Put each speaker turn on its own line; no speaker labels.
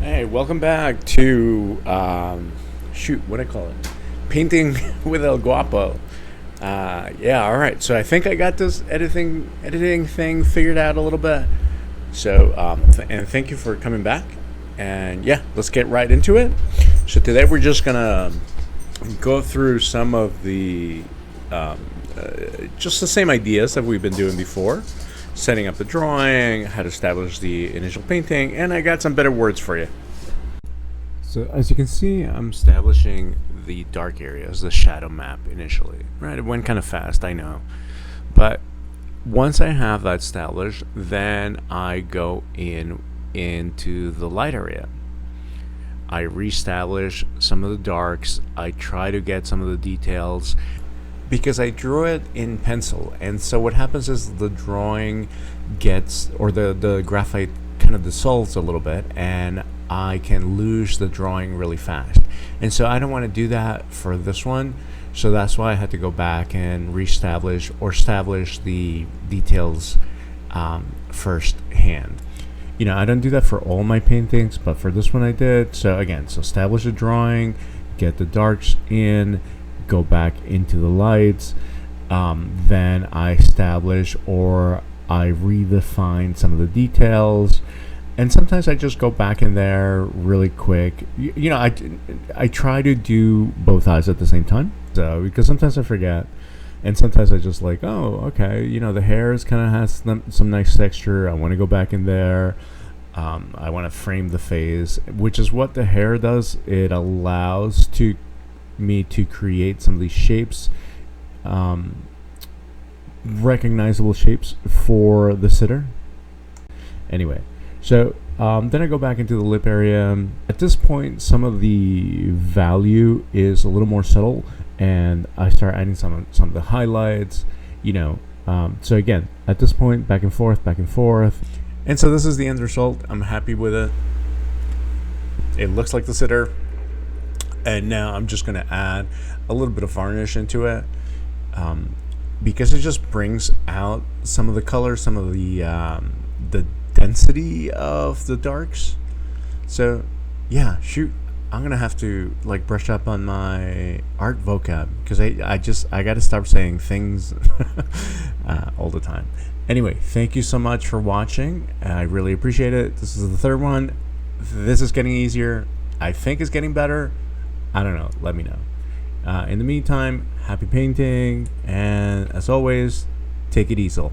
Hey, welcome back to shoot, what do I call it? Painting with El Guapo. Yeah, all right. So I think I got this editing thing figured out a little bit. So and thank you for coming back. And yeah, let's get right into it. So today we're just gonna go through some of the just the same ideas that we've been doing before. Setting up the drawing, how to establish the initial painting, and I got some better words for you. So as you can see, I'm establishing the dark areas, the shadow map initially. Right, it went kind of fast, I know. But once I have that established, then I go into the light area. I reestablish some of the darks. I try to get some of the details because I drew it in pencil, and so what happens is the drawing gets, or the graphite kind of dissolves a little bit, and I can lose the drawing really fast. And so I don't want to do that for this one, so that's why I had to go back and reestablish or establish the details first hand. You know, I don't do that for all my paintings, but for this one I did. So again, so establish a drawing, get the darks in, go back into the lights, then I establish or I redefine some of the details, and sometimes I just go back in there really quick. You know, I try to do both eyes at the same time, so because sometimes I forget, and sometimes I just like, oh, okay, you know, the hairs kind of has some nice texture. I want to go back in there. I want to frame the face, which is what the hair does. It allows me to create some of these shapes, recognizable shapes for the sitter. Anyway, so then I go back into the lip area. At this point, some of the value is a little more subtle, and I start adding some of the highlights. You know, so again, at this point, back and forth, and so this is the end result. I'm happy with it. It looks like the sitter. And now I'm just going to add a little bit of varnish into it, because it just brings out some of the color, some of the density of the darks. So yeah, shoot, I'm gonna have to like brush up on my art vocab, because I got to start saying things all the time. Anyway, thank you so much for watching. I really appreciate it. This is the third one. This is getting easier. I think it's getting better. I don't know. Let me know. In the meantime, happy painting, and as always, take it easy.